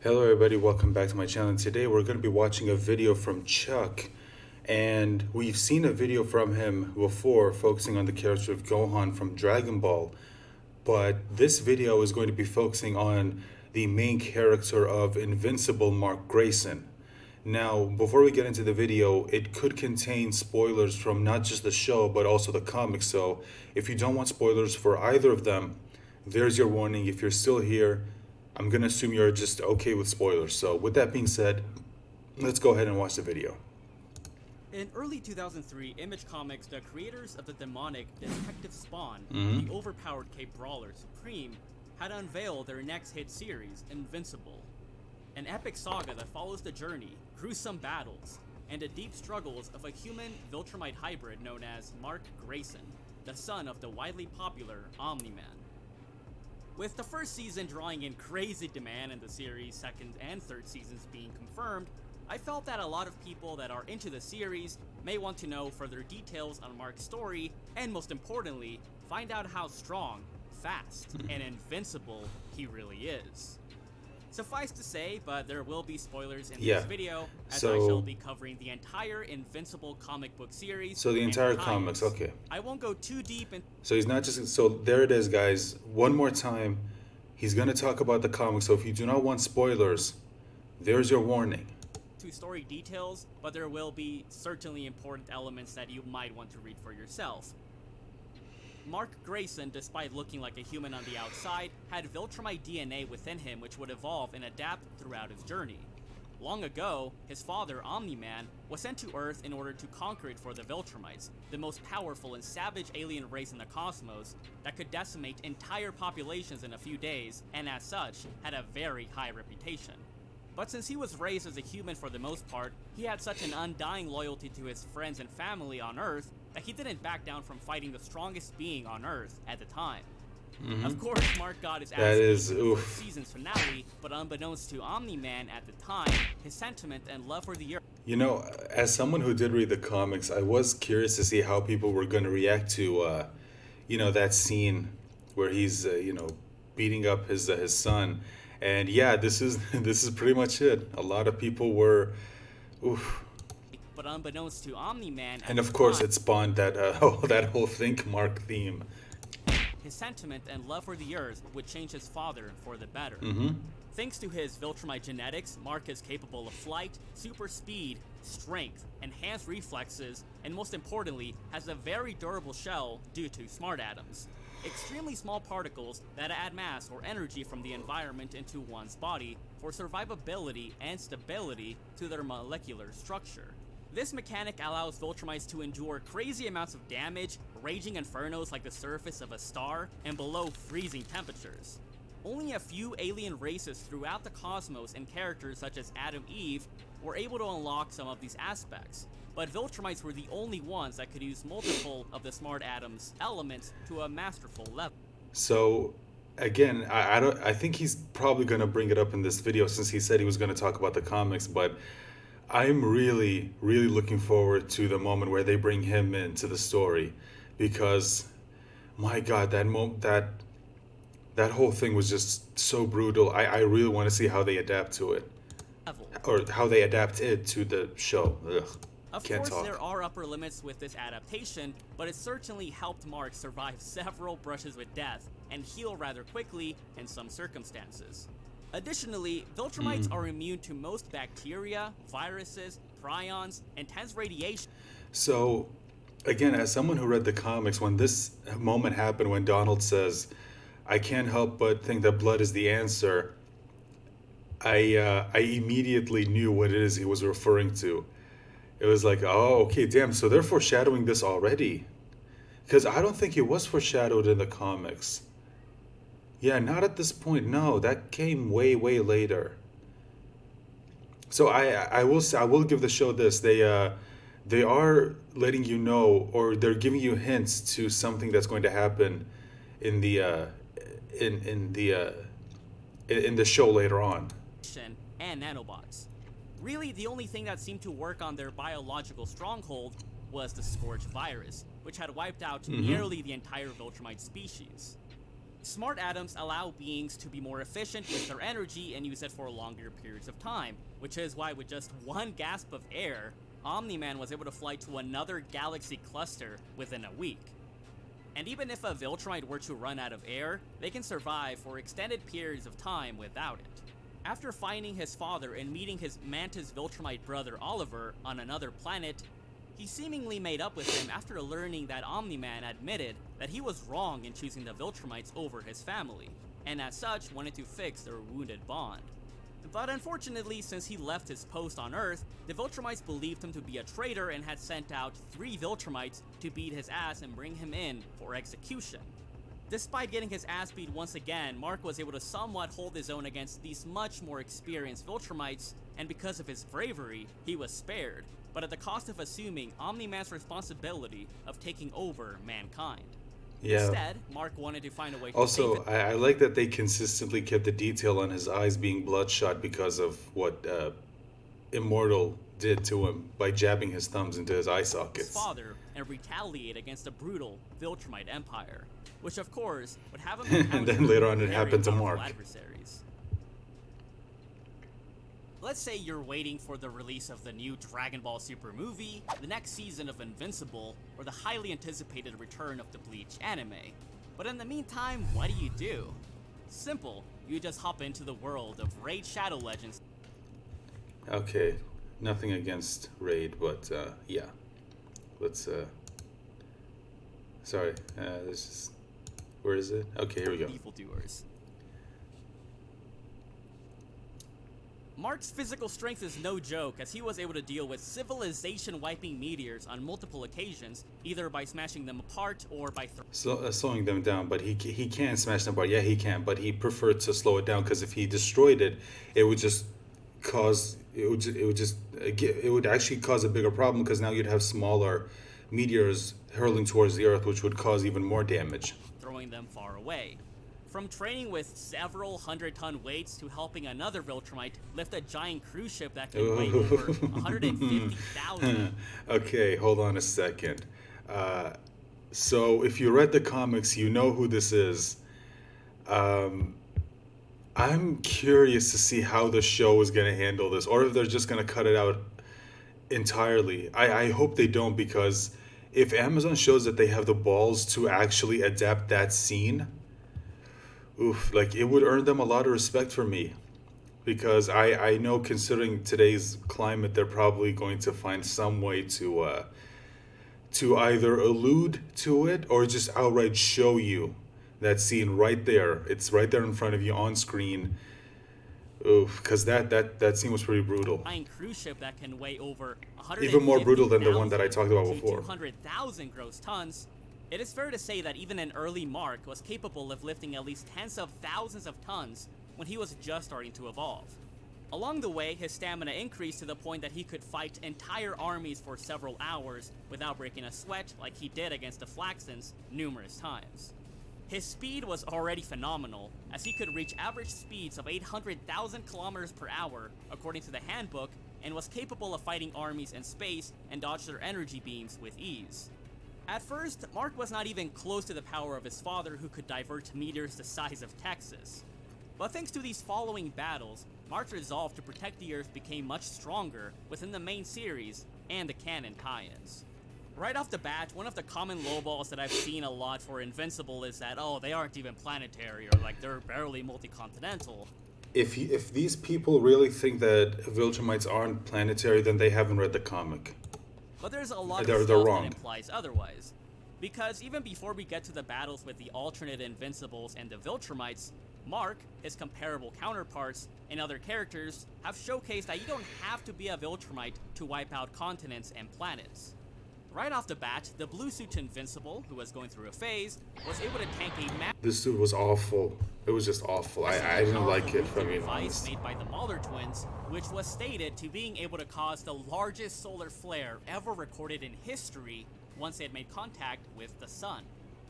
Hello everybody, welcome back to my channel. And today we're going to be watching a video from Chuck. And we've seen a video from him before focusing on the character of Gohan from Dragon Ball. But this video is going to be focusing on the main character of Invincible, Mark Grayson. Now, before we get into the video, it could contain spoilers from not just the show, but also the comics. So if you don't want spoilers for either of them, there's your warning. If you're still here, I'm going to assume you're just okay with spoilers. So with that being said, let's go ahead and watch the video. In early 2003, Image Comics, the creators of the demonic Detective Spawn, Mhm. the overpowered Cape Brawler Supreme, had unveiled their next hit series, Invincible. An epic saga that follows the journey, gruesome battles, and the deep struggles of a human Viltrumite hybrid known as Mark Grayson, the son of the widely popular Omni-Man. With the first season drawing in crazy demand and the series' second and third seasons being confirmed, I felt that a lot of people that are into the series may want to know further details on Mark's story, and most importantly, find out how strong, fast, and invincible he really is. Suffice to say, but there will be spoilers in this video, as I shall be covering the entire Invincible comic book series. So the entire comics, okay. I won't go too deep in. So he's not just, so there it is, guys. One more time, he's going to talk about the comics. So if you do not want spoilers, there's your warning. To story details, but there will be certainly important elements that you might want to read for yourself. Mark Grayson, despite looking like a human on the outside, had Viltrumite DNA within him which would evolve and adapt throughout his journey. Long ago, his father, Omni-Man, was sent to Earth in order to conquer it for the Viltrumites, the most powerful and savage alien race in the cosmos that could decimate entire populations in a few days, and as such, had a very high reputation. But since he was raised as a human for the most part, he had such an undying loyalty to his friends and family on Earth that he didn't back down from fighting the strongest being on Earth at the time. Of course, Mark got his ass in the first season's finale, but unbeknownst to Omni-Man at the time, his sentiment and love for the Earth. You know, as someone who did read the comics, I was curious to see how people were going to react to, that scene where he's, beating up his son. And yeah, this is pretty much it. A lot of people were, oof. But unbeknownst to Omni-Man, And of course, it spawned that that whole Think Mark theme. His sentiment and love for the Earth would change his father for the better. Thanks to his Viltrumite genetics, Mark is capable of flight, super speed, strength, enhanced reflexes, and most importantly, has a very durable shell due to smart atoms. Extremely small particles that add mass or energy from the environment into one's body for survivability and stability to their molecular structure. This mechanic allows Viltrumites to endure crazy amounts of damage, raging infernos like the surface of a star, and below freezing temperatures. Only a few alien races throughout the cosmos and characters such as Adam Eve were able to unlock some of these aspects, but Viltrumites were the only ones that could use multiple of the smart atoms elements to a masterful level. So again, I think he's probably going to bring it up in this video since he said he was going to talk about the comics, but I'm really, really looking forward to the moment where they bring him into the story, because my God, that whole thing was just so brutal. I really want to see how they adapt to it, or how they adapt it to the show. Ugh, of course, there are upper limits with this adaptation, but it certainly helped Mark survive several brushes with death and heal rather quickly in some circumstances. Additionally, Viltrumites are immune to most bacteria, viruses, prions, intense radiation. So, again, as someone who read the comics, when this moment happened, when Donald says, "I can't help but think that blood is the answer," I immediately knew what it is he was referring to. It was like, oh, okay, damn, so they're foreshadowing this already. Because I don't think it was foreshadowed in the comics. Yeah, not at this point. No, that came way, way later. So I will give the show this. They are letting you know, or they're giving you hints to something that's going to happen in the in the show later on. And nanobots. Really, the only thing that seemed to work on their biological stronghold was the Scourge virus, which had wiped out nearly the entire Viltrumite species. Smart atoms allow beings to be more efficient with their energy and use it for longer periods of time, which is why with just one gasp of air, Omni-Man was able to fly to another galaxy cluster within a week. And even if a Viltrumite were to run out of air, they can survive for extended periods of time without it. After finding his father and meeting his Mantis Viltrumite brother Oliver on another planet, he seemingly made up with him after learning that Omni-Man admitted that he was wrong in choosing the Viltrumites over his family, and as such wanted to fix their wounded bond. But unfortunately, since he left his post on Earth, the Viltrumites believed him to be a traitor and had sent out 3 Viltrumites to beat his ass and bring him in for execution. Despite getting his ass beat once again, Mark was able to somewhat hold his own against these much more experienced Viltrumites, and because of his bravery, he was spared, but at the cost of assuming Omni-Man's responsibility of taking over mankind. Yeah. Instead, Mark wanted to find a way to Also, save it. I like that they consistently kept the detail on his eyes being bloodshot because of what Immortal did to him by jabbing his thumbs into his eye His sockets. father and retaliate against the brutal Viltrumite Empire, which of course would have him And then later on it very happened to powerful Mark. adversaries. Let's say you're waiting for the release of the new Dragon Ball Super movie, the next season of Invincible, or the highly anticipated return of the Bleach anime. But in the meantime, what do? Simple, you just hop into the world of Raid Shadow Legends. Okay, nothing against Raid, but yeah. Let's sorry, this is, where is it? Okay, here we go. Evildoers. Mark's physical strength is no joke, as he was able to deal with civilization-wiping meteors on multiple occasions, either by smashing them apart or by Slowing them down, but he can smash them apart. Yeah, he can, but he preferred to slow it down because if he destroyed it, it would just cause it would actually cause a bigger problem because now you'd have smaller meteors hurling towards the Earth, which would cause even more damage. throwing them far away. From training with several 100-ton weights to helping another Viltrumite lift a giant cruise ship that can weigh over 150,000. Okay, hold on a second. So if you read the comics, you know who this is. I'm curious to see how the show is going to handle this, or if they're just going to cut it out entirely. I hope they don't, because if Amazon shows that they have the balls to actually adapt that scene, oof, like it would earn them a lot of respect for me. Because I know, considering today's climate, they're probably going to find some way to either allude to it or just outright show you that scene right there. It's right there in front of you on screen. Oof, because that scene was pretty brutal. Giant cruise ship that can weigh over 150,000 Even more brutal than the one that I talked about to before. 200,000 gross tons. It is fair to say that even an early Mark was capable of lifting at least tens of thousands of tons when he was just starting to evolve. Along the way, his stamina increased to the point that he could fight entire armies for several hours without breaking a sweat like he did against the Flaxons numerous times. His speed was already phenomenal, as he could reach average speeds of 800,000 kilometers per hour, according to the handbook, and was capable of fighting armies in space and dodge their energy beams with ease. At first, Mark was not even close to the power of his father, who could divert meteors the size of Texas. But thanks to these following battles, Mark's resolve to protect the Earth became much stronger within the main series and the canon tie-ins. Right off the bat, one of the common lowballs that I've seen a lot for Invincible is that, oh, they aren't even planetary, or like they're barely multi-continental. If these people really think that Viltrumites aren't planetary, then they haven't read the comic. But there's a lot of They're stuff wrong. that implies otherwise. Because even before we get to the battles with the alternate Invincibles and the Viltrumites, Mark, his comparable counterparts, and other characters have showcased that you don't have to be a Viltrumite to wipe out continents and planets. Right off the bat, the blue suit Invincible, who was going through a phase, was able to tank a This dude was awful. It was just awful. I didn't like it, if I'm being device honest. made by the Mahler twins, which was stated to being able to cause the largest solar flare ever recorded in history once it had made contact with the sun.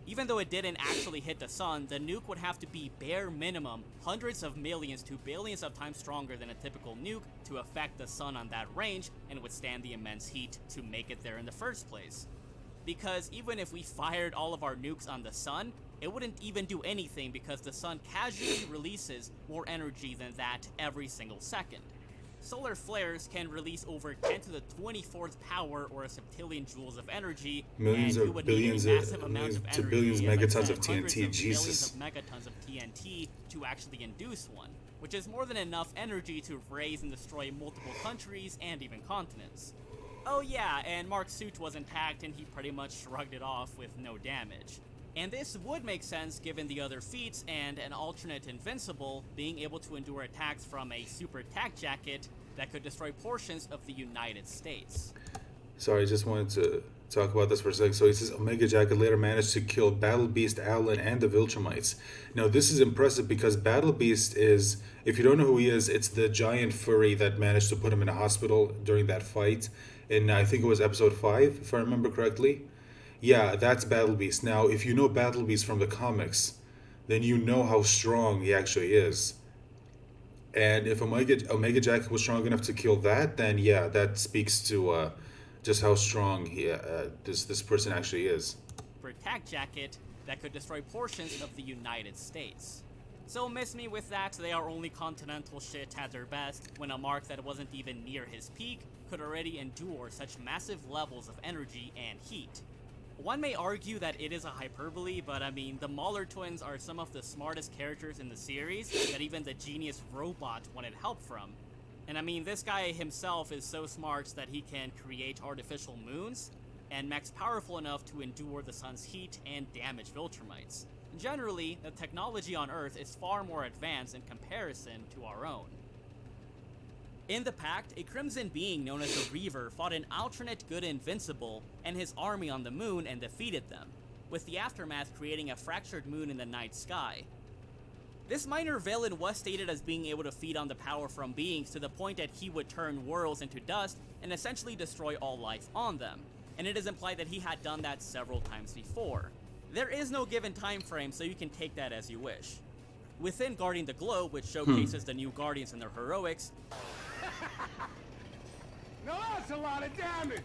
Even though it didn't actually hit the sun, the nuke would have to be bare minimum hundreds of millions to billions of times stronger than a typical nuke to affect the sun on that range and withstand the immense heat to make it there in the first place. Because even if we fired all of our nukes on the sun, it wouldn't even do anything because the sun casually releases more energy than that every single second. Solar flares can release over 10 to the 24th power or a septillion joules of energy, Millions and you of would billions need a of massive amount of to energy, billions as I megatons said, of hundreds TNT. of Jesus. millions of megatons of TNT to actually induce one, which is more than enough energy to raise and destroy multiple countries and even continents. Oh yeah, and Mark's suit wasn't hacked and he pretty much shrugged it off with no damage. And this would make sense given the other feats and an alternate Invincible being able to endure attacks from a super attack jacket that could destroy portions of the United States. Sorry, I just wanted to talk about this for a second. So he says Omega Jacket later managed to kill Battle Beast, Alan, and the Viltrumites. Now this is impressive because Battle Beast is, if you don't know who he is, it's the giant furry that managed to put him in a hospital during that fight. And I think it was episode 5, if I remember correctly. Yeah, that's Battle Beast. Now, if you know Battle Beast from the comics, then you know how strong he actually is. And if Omega Jacket was strong enough to kill that, then yeah, that speaks to just how strong this person actually is. For attack jacket that could destroy portions of the United States. So miss me with that, they are only continental shit at their best, when a Mark that wasn't even near his peak could already endure such massive levels of energy and heat. One may argue that it is a hyperbole, but I mean, the Mauler twins are some of the smartest characters in the series that even the genius robot wanted help from. And I mean, this guy himself is so smart that he can create artificial moons, and mechs powerful enough to endure the sun's heat and damage Viltrumites. Generally, the technology on Earth is far more advanced in comparison to our own. In the Pact, a Crimson being known as the Reaver fought an alternate good Invincible and his army on the moon and defeated them, with the aftermath creating a fractured moon in the night sky. This minor villain was stated as being able to feed on the power from beings to the point that he would turn worlds into dust and essentially destroy all life on them, and it is implied that he had done that several times before. There is no given time frame, so you can take that as you wish. Within Guarding the Globe, which showcases the new Guardians and their heroics, Now that's a lot of damage!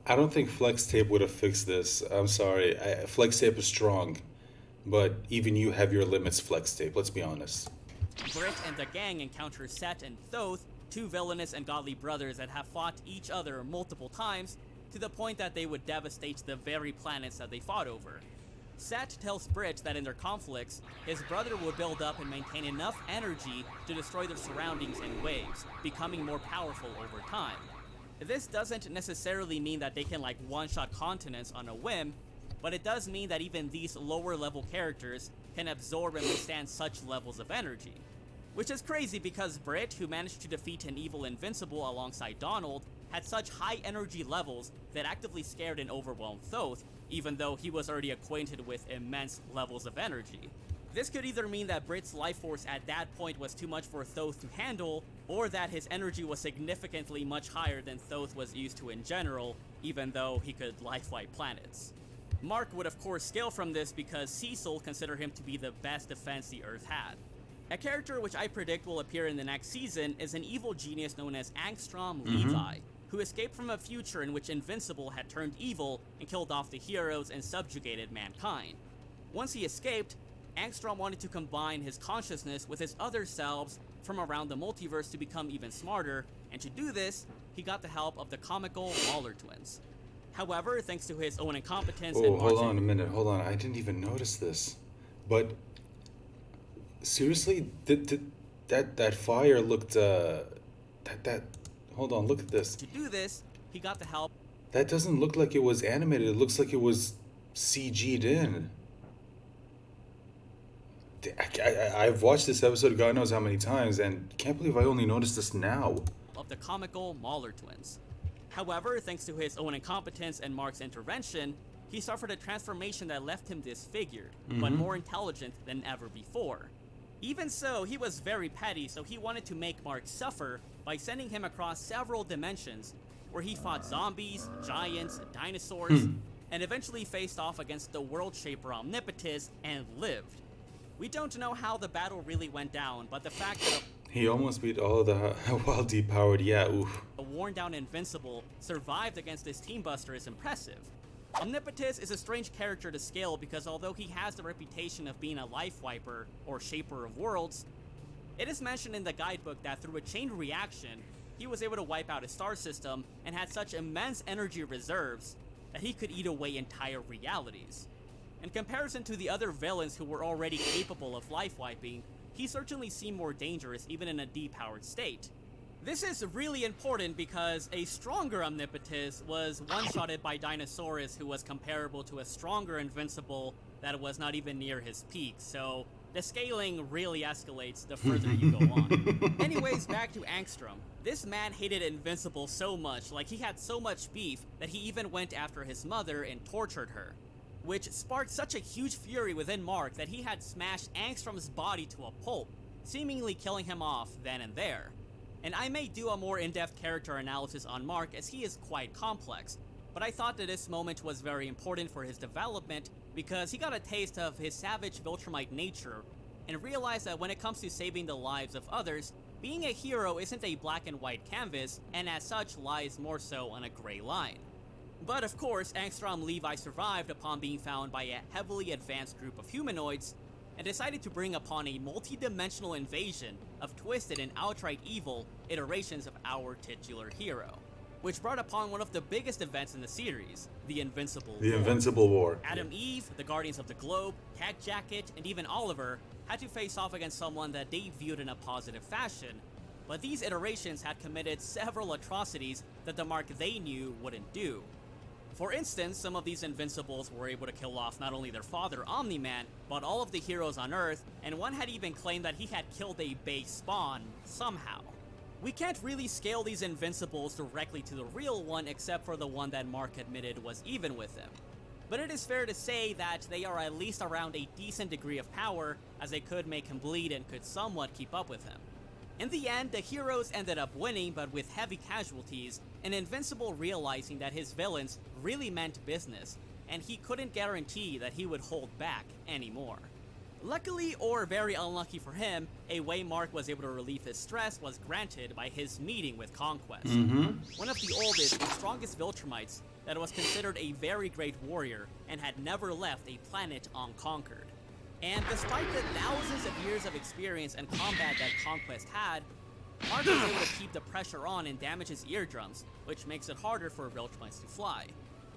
I don't think Flex Tape would have fixed this. I'm sorry. Flex Tape is strong, but even you have your limits, Flex Tape. Let's be honest. Brit and the gang encounter Set and Thoth, two villainous and godly brothers that have fought each other multiple times, to the point that they would devastate the very planets that they fought over. Set tells Brit that in their conflicts, his brother would build up and maintain enough energy to destroy their surroundings in waves, becoming more powerful over time. This doesn't necessarily mean that they can like one-shot continents on a whim, but it does mean that even these lower level characters can absorb and withstand such levels of energy. Which is crazy because Brit, who managed to defeat an evil Invincible alongside Donald, had such high energy levels that actively scared and overwhelmed Thoth, even though he was already acquainted with immense levels of energy. This could either mean that Brit's life force at that point was too much for Thoth to handle, or that his energy was significantly much higher than Thoth was used to in general, even though he could life-wipe planets. Mark would of course scale from this because Cecil considered him to be the best defense the Earth had. A character which I predict will appear in the next season is an evil genius known as Angstrom Levi, who escaped from a future in which Invincible had turned evil and killed off the heroes and subjugated mankind. Once he escaped, Angstrom wanted to combine his consciousness with his other selves from around the multiverse to become even smarter, and to do this, he got the help of the comical Mauler twins. However, thanks to his own incompetence and hold on a minute. Hold on. I didn't even notice this. But seriously, that fire looked hold on, look at this. To do this, he got the help. That doesn't look like it was animated. It looks like it was CG'd in. I've watched this episode God knows how many times, and can't believe I only noticed this now. Of the comical Mauler twins. However, thanks to his own incompetence and Mark's intervention, he suffered a transformation that left him disfigured, but more intelligent than ever before. Even so, he was very petty, so he wanted to make Mark suffer by sending him across several dimensions, where he fought zombies, giants, dinosaurs, and eventually faced off against the world shaper Omnipotus and lived. We don't know how the battle really went down, but the fact that he almost beat all of the while depowered, yeah, oof. a worn down Invincible survived against this team buster is impressive. Omnipotus is a strange character to scale because although he has the reputation of being a life wiper or shaper of worlds, it is mentioned in the guidebook that through a chain reaction, he was able to wipe out a star system and had such immense energy reserves that he could eat away entire realities. In comparison to the other villains who were already capable of life wiping, he certainly seemed more dangerous even in a depowered state. This is really important because a stronger Omnipotus was one-shotted by Dinosaurus, who was comparable to a stronger Invincible that was not even near his peak, so the scaling really escalates the further you go on. Anyways, back to Angstrom. This man hated Invincible so much, like he had so much beef, that he even went after his mother and tortured her, which sparked such a huge fury within Mark that he had smashed Angstrom's body to a pulp, seemingly killing him off then and there. And I may do a more in-depth character analysis on Mark as he is quite complex, but I thought that this moment was very important for his development because he got a taste of his savage Viltrumite nature and realized that when it comes to saving the lives of others, being a hero isn't a black and white canvas, and as such lies more so on a gray line. But of course, Angstrom Levi survived upon being found by a heavily advanced group of humanoids and decided to bring upon a multi-dimensional invasion of twisted and outright evil iterations of our titular hero, which brought upon one of the biggest events in the series, the Invincible War. The Invincible War. Adam Eve, the Guardians of the Globe, Tag Jacket, and even Oliver had to face off against someone that they viewed in a positive fashion, but these iterations had committed several atrocities that the Mark they knew wouldn't do. For instance, some of these Invincibles were able to kill off not only their father, Omni-Man, but all of the heroes on Earth, and one had even claimed that he had killed a base spawn, somehow. We can't really scale these Invincibles directly to the real one except for the one that Mark admitted was even with him. But it is fair to say that they are at least around a decent degree of power, as they could make him bleed and could somewhat keep up with him. In the end, the heroes ended up winning, but with heavy casualties, and Invincible realizing that his villains really meant business, and he couldn't guarantee that he would hold back anymore. Luckily, or very unlucky for him, a way Mark was able to relieve his stress was granted by his meeting with Conquest, one of the oldest and strongest Viltrumites that was considered a very great warrior and had never left a planet unconquered. And despite the thousands of years of experience and combat that Conquest had, Mark was able to keep the pressure on and damage his eardrums, which makes it harder for Viltrumites to fly.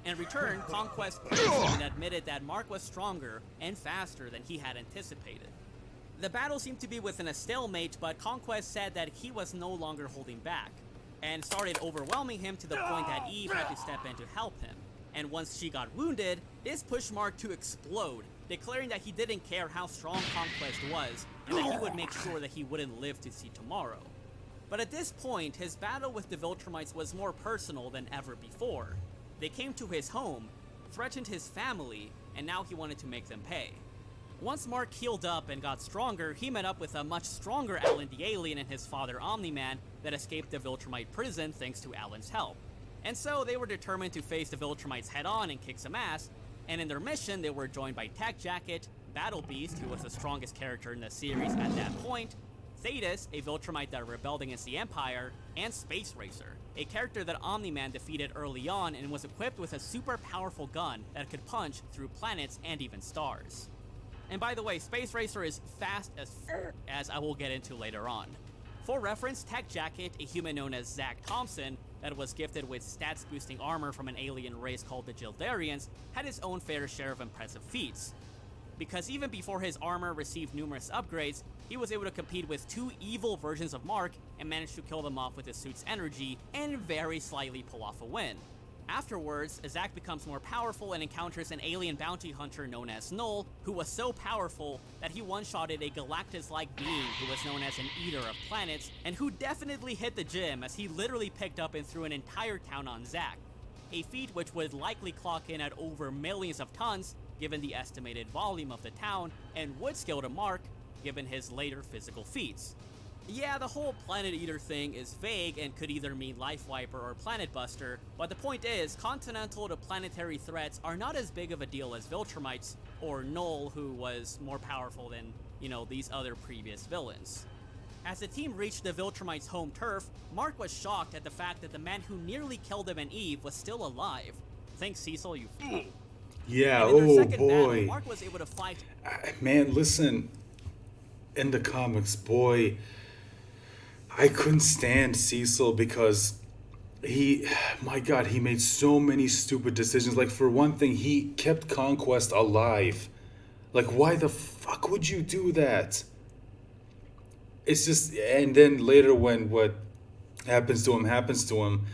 In return, Conquest praised him and admitted that Mark was stronger and faster than he had anticipated. The battle seemed to be within a stalemate, but Conquest said that he was no longer holding back, and started overwhelming him to the point that Eve had to step in to help him. And once she got wounded, this pushed Mark to explode, declaring that he didn't care how strong Conquest was, and that he would make sure that he wouldn't live to see tomorrow. But at this point, his battle with the Viltrumites was more personal than ever before. They came to his home, threatened his family, and now he wanted to make them pay. Once Mark healed up and got stronger, he met up with a much stronger Alan the Alien and his father Omni-Man that escaped the Viltrumite prison thanks to Alan's help. And so they were determined to face the Viltrumites head-on and kick some ass, and in their mission they were joined by Tag Jacket, Battle Beast, who was the strongest character in the series at that point, Thetis, a Viltrumite that rebelled against the Empire, and Space Racer, a character that Omni-Man defeated early on and was equipped with a super powerful gun that could punch through planets and even stars. And by the way, Space Racer is fast as I will get into later on. For reference, Tag Jacket, a human known as Zach Thompson, that was gifted with stats-boosting armor from an alien race called the Gildarians, had his own fair share of impressive feats. Because even before his armor received numerous upgrades, he was able to compete with two evil versions of Mark and managed to kill them off with his suit's energy and very slightly pull off a win. Afterwards, Zach becomes more powerful and encounters an alien bounty hunter known as Null, who was so powerful that he one-shotted a Galactus-like being who was known as an eater of planets, and who definitely hit the gym as he literally picked up and threw an entire town on Zach, a feat which would likely clock in at over millions of tons given the estimated volume of the town, and would scale to Mark given his later physical feats. Yeah, the whole Planet Eater thing is vague and could either mean Life Wiper or Planet Buster, but the point is, continental to planetary threats are not as big of a deal as Viltrumites, or Null, who was more powerful than, these other previous villains. As the team reached the Viltrumites' home turf, Mark was shocked at the fact that the man who nearly killed him and Eve was still alive. think, Cecil? You fool. Yeah, And in their oh second battle, boy. Mark was able to fight. Man, listen, in the comics, boy, I couldn't stand Cecil because he, my God, he made so many stupid decisions. Like, for one thing, he kept Conquest alive. Like, why the fuck would you do that? It's just, and then later when what happens to him,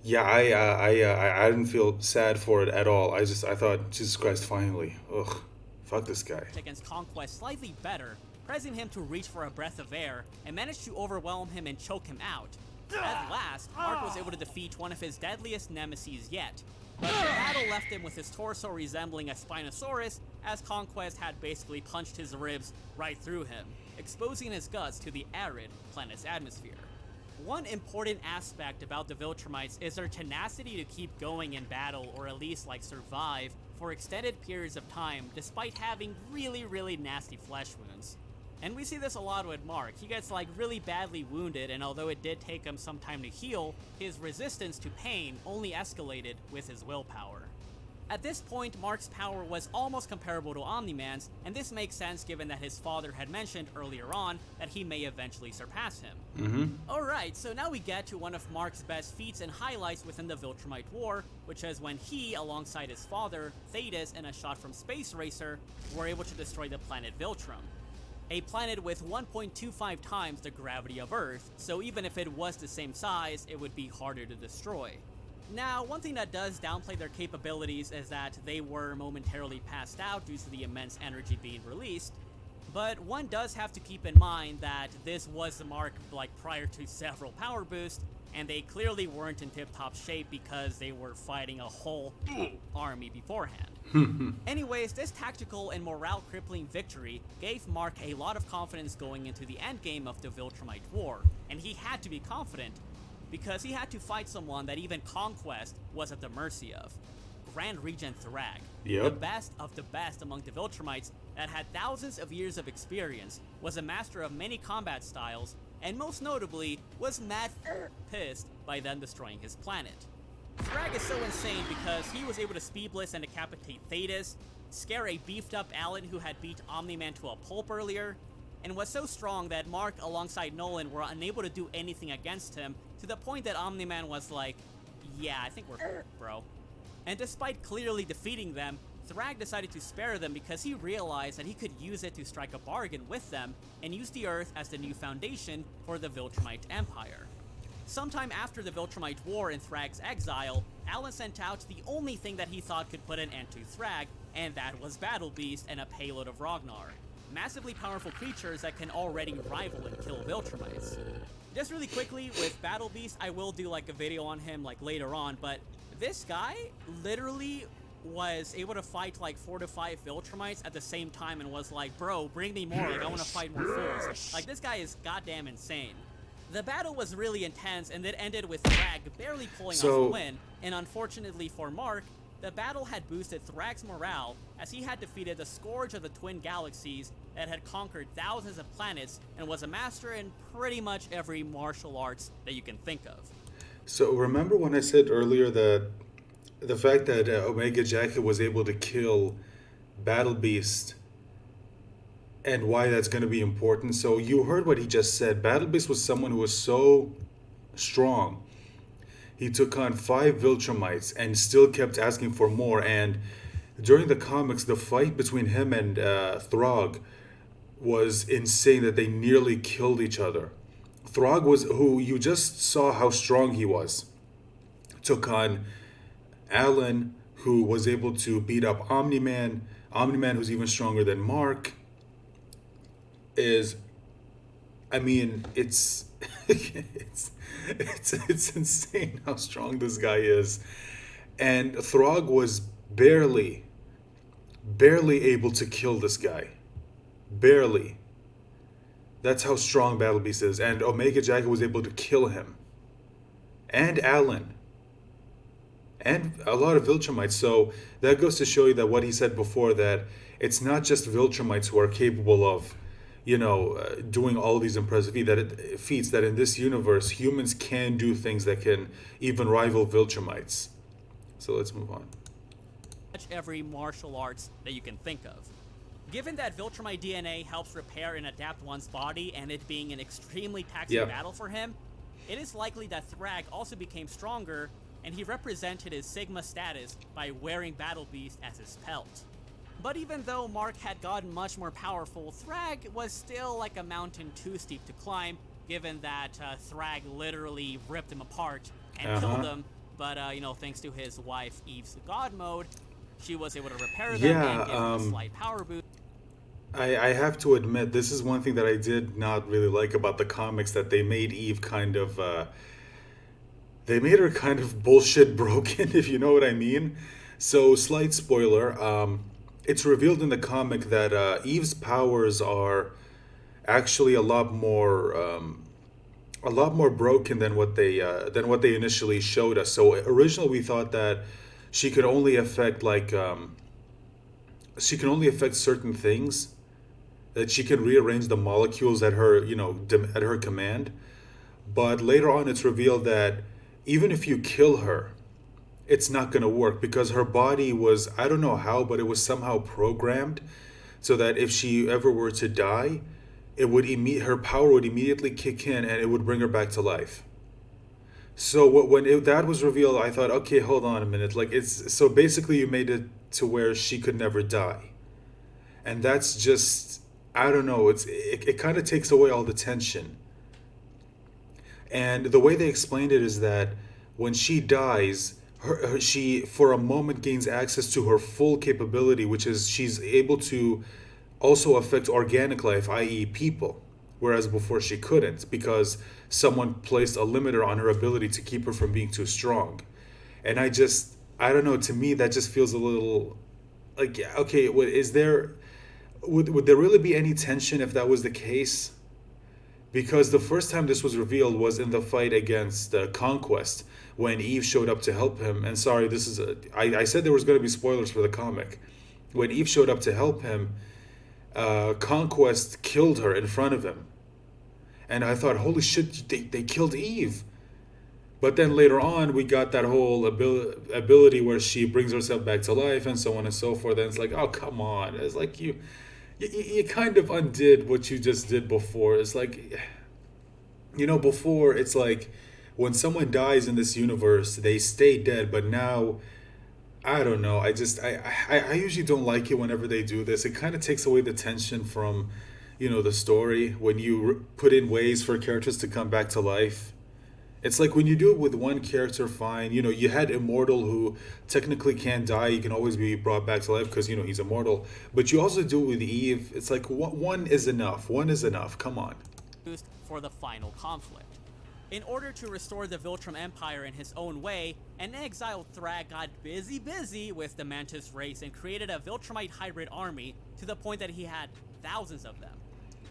yeah, I didn't feel sad for it at all. I thought, Jesus Christ, finally, ugh, fuck this guy. Against Conquest slightly better, pressing him to reach for a breath of air and managed to overwhelm him and choke him out. At last, Mark was able to defeat one of his deadliest nemesis yet, but the battle left him with his torso resembling a Spinosaurus, as Conquest had basically punched his ribs right through him, exposing his guts to the arid planet's atmosphere. One important aspect about the Viltrumites is their tenacity to keep going in battle, or at least survive, for extended periods of time despite having really nasty flesh wounds. And we see this a lot with Mark. He gets really badly wounded, and although it did take him some time to heal, his resistance to pain only escalated with his willpower. At this point, Mark's power was almost comparable to Omni-Man's, and this makes sense given that his father had mentioned earlier on that he may eventually surpass him. Alright, so now we get to one of Mark's best feats and highlights within the Viltrumite War, which is when he, alongside his father, Thetis, and a shot from Space Racer, were able to destroy the planet Viltrum. A planet with 1.25 times the gravity of Earth, so even if it was the same size, it would be harder to destroy. Now, one thing that does downplay their capabilities is that they were momentarily passed out due to the immense energy being released, but one does have to keep in mind that this was the Mark prior to several power boosts, and they clearly weren't in tip-top shape because they were fighting a whole army beforehand. Anyways, this tactical and morale-crippling victory gave Mark a lot of confidence going into the endgame of the Viltrumite War, and he had to be confident because he had to fight someone that even Conquest was at the mercy of. Grand Regent Thrag, Yep. the best of the best among the Viltrumites that had thousands of years of experience, was a master of many combat styles, and most notably, was mad pissed by them destroying his planet. Thrag is so insane because he was able to speedless and decapitate Thetis, scare a beefed up Alan who had beat Omni-Man to a pulp earlier, and was so strong that Mark alongside Nolan were unable to do anything against him, to the point that Omni-Man was like, yeah, I think we're bro. And despite clearly defeating them, Thrag decided to spare them because he realized that he could use it to strike a bargain with them and use the Earth as the new foundation for the Viltrumite Empire. Sometime after the Viltrumite War and Thrag's exile, Alan sent out the only thing that he thought could put an end to Thrag, and that was Battle Beast and a payload of Ragnar. Massively powerful creatures that can already rival and kill Viltrumites. Just really quickly, with Battle Beast, I will do a video on him later on, but this guy literally was able to fight 4 to 5 Viltrumites at the same time and was like, bro, bring me more, I want to fight more fools. This guy is goddamn insane. The battle was really intense, and it ended with Thrag barely pulling off the win, and unfortunately for Mark, the battle had boosted Thrag's morale as he had defeated the Scourge of the Twin Galaxies that had conquered thousands of planets and was a master in pretty much every martial arts that you can think of. So remember when I said earlier that the fact that Omega Jacket was able to kill Battle Beast and why that's going to be important? So you heard what he just said. Battle Beast was someone who was so strong. He took on 5 Viltrumites and still kept asking for more. And during the comics, the fight between him and Throg was insane, that they nearly killed each other. Throg was, who you just saw how strong he was, took on Alan, who was able to beat up Omni-Man. Omni-Man, who's even stronger than Mark, is, I mean, it's it's insane how strong this guy is. And Throg was barely able to kill this guy. Barely. That's how strong Battle Beast is. And Omega Jacket was able to kill him. And Alan. And a lot of Viltrumites. So that goes to show you that what he said before, that it's not just Viltrumites who are capable of, doing all these impressive feats, that in this universe, humans can do things that can even rival Viltrumites. So let's move on. Much every martial arts that you can think of. Given that Viltrumite DNA helps repair and adapt one's body, and it being an extremely taxing battle for him, it is likely that Thrag also became stronger, and he represented his Sigma status by wearing Battle Beast as his pelt. But even though Mark had gotten much more powerful, Thrag was still like a mountain too steep to climb, given that Thrag literally ripped him apart and killed him. But, thanks to his wife Eve's God mode, she was able to repair them and give him a slight power boost. I have to admit, this is one thing that I did not really like about the comics, that they made Eve kind of, they made her kind of bullshit broken, if you know what I mean. So, slight spoiler, it's revealed in the comic that Eve's powers are actually a lot more broken than what they initially showed us. So originally we thought that she could only affect certain things, that she can rearrange the molecules at her at her command. But later on it's revealed that even if you kill her, it's not going to work, because her body was, I don't know how, but it was somehow programmed so that if she ever were to die, her power would immediately kick in and it would bring her back to life. So that was revealed, I thought, okay, hold on a minute. So basically you made it to where she could never die. And that's just, I don't know, it kind of takes away all the tension. And the way they explained it is that when she dies, she for a moment gains access to her full capability, which is she's able to also affect organic life, i.e. people, whereas before she couldn't, because someone placed a limiter on her ability to keep her from being too strong. And I don't know, to me that just feels a little like, okay, would there really be any tension if that was the case? Because the first time this was revealed was in the fight against Conquest, when Eve showed up to help him. And sorry, I said there was going to be spoilers for the comic. When Eve showed up to help him, Conquest killed her in front of him. And I thought, holy shit, they killed Eve. But then later on, we got that whole ability where she brings herself back to life and so on and so forth. And it's like, oh, come on. It's like you kind of undid what you just did before. It's like, before it's like when someone dies in this universe, they stay dead. But now, I don't know. I usually don't like it whenever they do this. It kind of takes away the tension from, the story, when you put in ways for characters to come back to life. It's like when you do it with one character, fine. You had Immortal, who technically can't die. He can always be brought back to life because, he's immortal. But you also do it with Eve. It's like one is enough. One is enough. Come on. For the final conflict. In order to restore the Viltrum Empire in his own way, an exiled Thrag got busy with the Mantis race and created a Viltrumite hybrid army, to the point that he had thousands of them.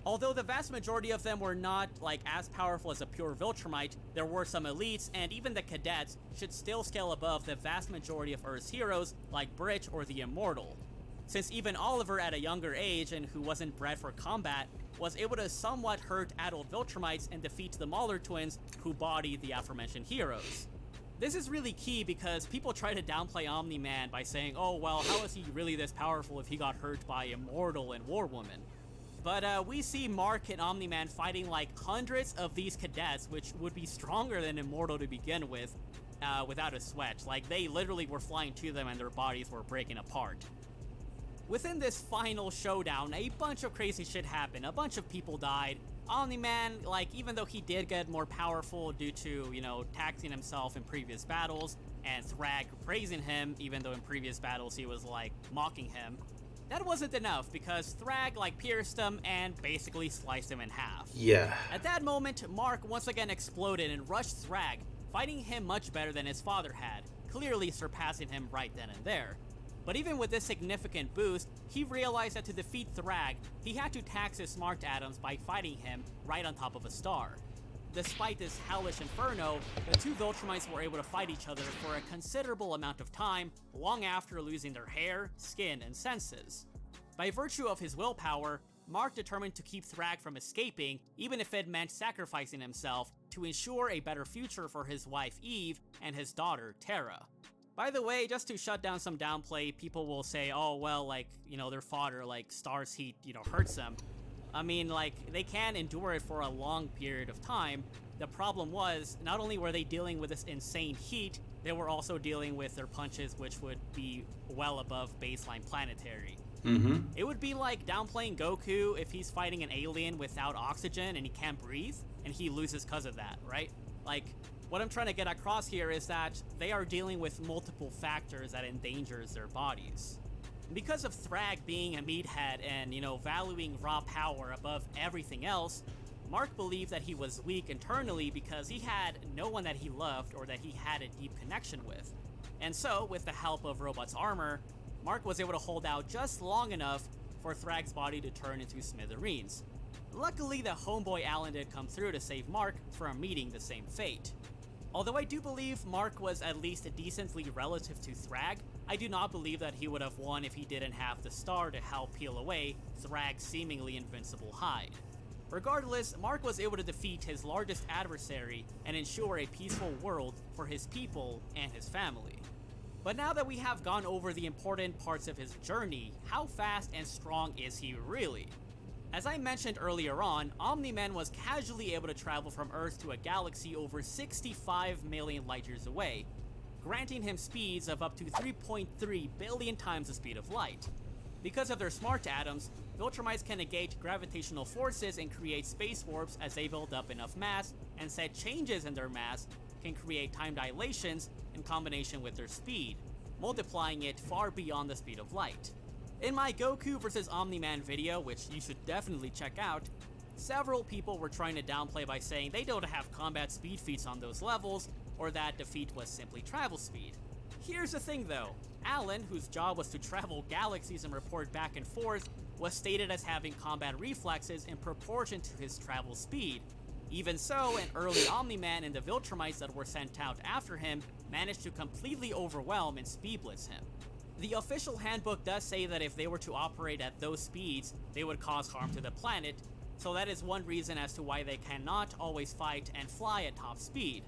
Although the vast majority of them were not as powerful as a pure Viltrumite, there were some elites, and even the cadets should still scale above the vast majority of Earth's heroes like Britch or the Immortal. Since even Oliver, at a younger age and who wasn't bred for combat, was able to somewhat hurt adult Viltrumites and defeat the Mauler twins, who bodied the aforementioned heroes. This is really key because people try to downplay Omni-Man by saying, oh well, how is he really this powerful if he got hurt by Immortal and War Woman? But we see Mark and Omni-Man fighting hundreds of these cadets, which would be stronger than Immortal to begin with, without a sweat. They literally were flying to them and their bodies were breaking apart. Within this final showdown, a bunch of crazy shit happened. A bunch of people died. Omni-Man, even though he did get more powerful due to, taxing himself in previous battles, and Thrag praising him, even though in previous battles he was, mocking him, that wasn't enough, because Thrag, pierced him and basically sliced him in half. Yeah. At that moment, Mark once again exploded and rushed Thrag, fighting him much better than his father had, clearly surpassing him right then and there. But even with this significant boost, he realized that to defeat Thrag, he had to tax his smart atoms by fighting him right on top of a star. Despite this hellish inferno, the two Viltrumites were able to fight each other for a considerable amount of time, long after losing their hair, skin, and senses. By virtue of his willpower, Mark determined to keep Thrag from escaping, even if it meant sacrificing himself to ensure a better future for his wife Eve and his daughter Terra. By the way, just to shut down some downplay, people will say, oh, well, like, their fodder, like, Star's heat, hurts them. I mean, like, they can endure it for a long period of time. The problem was, not only were they dealing with this insane heat, they were also dealing with their punches, which would be well above baseline planetary. Mm-hmm. It would be like downplaying Goku if he's fighting an alien without oxygen and he can't breathe, and he loses because of that, right? Like, what I'm trying to get across here is that they are dealing with multiple factors that endangers their bodies. Because of Thrag being a meathead and, valuing raw power above everything else, Mark believed that he was weak internally because he had no one that he loved or that he had a deep connection with. And so, with the help of Robot's armor, Mark was able to hold out just long enough for Thrag's body to turn into smithereens. Luckily, the homeboy Alan did come through to save Mark from meeting the same fate. Although I do believe Mark was at least decently relative to Thrag, I do not believe that he would have won if he didn't have the star to help peel away Thrag's seemingly invincible hide. Regardless, Mark was able to defeat his largest adversary and ensure a peaceful world for his people and his family. But now that we have gone over the important parts of his journey, how fast and strong is he really? As I mentioned earlier on, Omni-Man was casually able to travel from Earth to a galaxy over 65 million light years away, granting him speeds of up to 3.3 billion times the speed of light. Because of their smart atoms, Viltrumites can negate gravitational forces and create space warps as they build up enough mass, and said changes in their mass can create time dilations in combination with their speed, multiplying it far beyond the speed of light. In my Goku vs Omni-Man video, which you should definitely check out, several people were trying to downplay by saying they don't have combat speed feats on those levels, or that defeat was simply travel speed. Here's the thing though, Alan, whose job was to travel galaxies and report back and forth, was stated as having combat reflexes in proportion to his travel speed. Even so, an early Omni-Man and the Viltrumites that were sent out after him managed to completely overwhelm and speed blitz him. The official handbook does say that if they were to operate at those speeds, they would cause harm to the planet, so that is one reason as to why they cannot always fight and fly at top speed.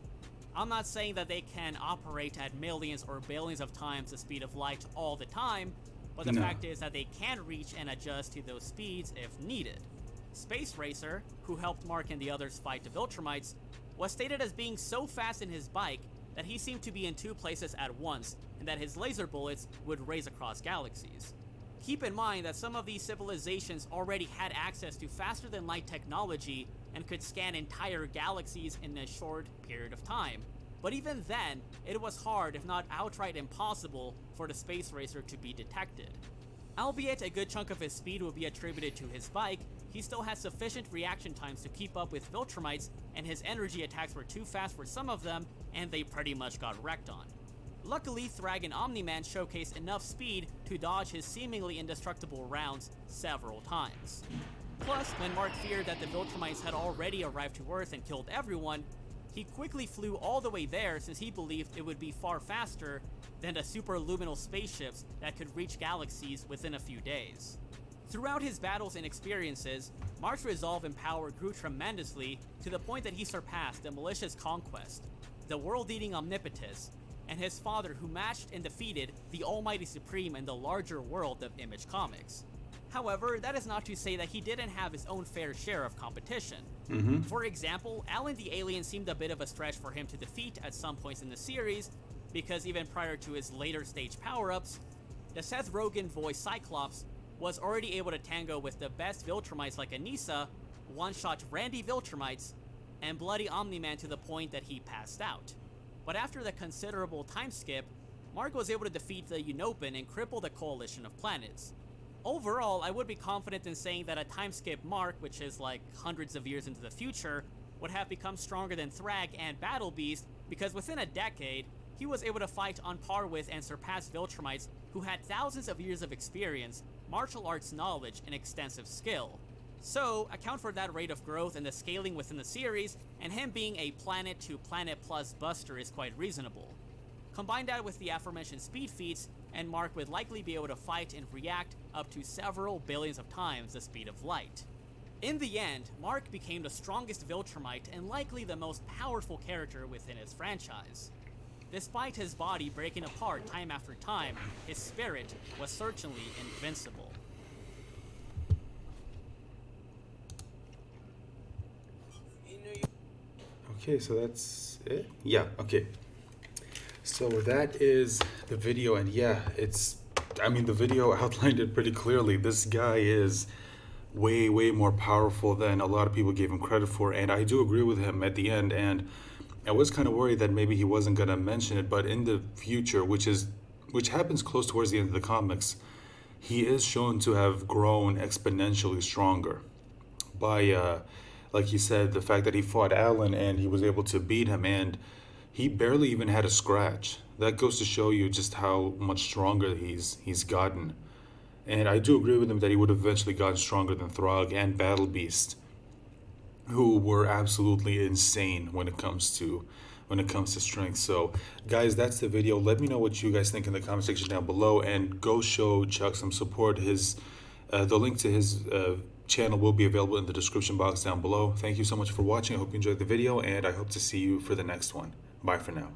I'm not saying that they can operate at millions or billions of times the speed of light all the time, but the fact is that they can reach and adjust to those speeds if needed. Space Racer, who helped Mark and the others fight the Viltrumites, was stated as being so fast in his bike that he seemed to be in two places at once, and that his laser bullets would race across galaxies. Keep in mind that some of these civilizations already had access to faster than light technology and could scan entire galaxies in a short period of time. But even then, it was hard, if not outright impossible, for the Space Racer to be detected. Albeit a good chunk of his speed would be attributed to his bike, he still had sufficient reaction times to keep up with Viltrumites, and his energy attacks were too fast for some of them, and they pretty much got wrecked on. Luckily, Thrag and Omni-Man showcased enough speed to dodge his seemingly indestructible rounds several times. Plus, when Mark feared that the Viltrumites had already arrived to Earth and killed everyone, he quickly flew all the way there since he believed it would be far faster than the superluminal spaceships that could reach galaxies within a few days. Throughout his battles and experiences, Mark's resolve and power grew tremendously to the point that he surpassed the malicious Conquest, the world-eating Omnipotus, and his father who matched and defeated the Almighty Supreme in the larger world of Image Comics. However, that is not to say that he didn't have his own fair share of competition. For example, Alan the Alien seemed a bit of a stretch for him to defeat at some points in the series, because even prior to his later stage power-ups, the Seth Rogen voiced Cyclops was already able to tango with the best Viltrumites like Anissa, one-shot Randy Viltrumites, and bloody Omni-Man to the point that he passed out. But after the considerable time skip, Mark was able to defeat the Unopan and cripple the coalition of planets. Overall, I would be confident in saying that a time skip Mark, which is like hundreds of years into the future, would have become stronger than Thrag and Battle Beast, because within a decade, he was able to fight on par with and surpass Viltrumites who had thousands of years of experience, martial arts knowledge, and extensive skill. So, account for that rate of growth and the scaling within the series, and him being a planet to planet plus buster is quite reasonable. Combine that with the aforementioned speed feats, and Mark would likely be able to fight and react up to several billions of times the speed of light. In the end, Mark became the strongest Viltrumite and likely the most powerful character within his franchise. Despite his body breaking apart time after time, his spirit was certainly invincible. Okay, so that's it? Yeah, okay. So that is the video, and yeah, the video outlined it pretty clearly. This guy is way, way more powerful than a lot of people gave him credit for, and I do agree with him at the end, and I was kind of worried that maybe he wasn't gonna mention it, but in the future, which happens close towards the end of the comics, he is shown to have grown exponentially stronger by like he said, the fact that he fought Alan and he was able to beat him, and he barely even had a scratch. That goes to show you just how much stronger he's gotten. And I do agree with him that he would have eventually gotten stronger than Thrag and Battle Beast, who were absolutely insane when it comes to strength. So guys, that's the video. Let me know what you guys think in the comment section down below, and go show Chuck some support. The link to his channel will be available in the description box down below. Thank you so much for watching. I hope you enjoyed the video, and I hope to see you for the next one. Bye for now.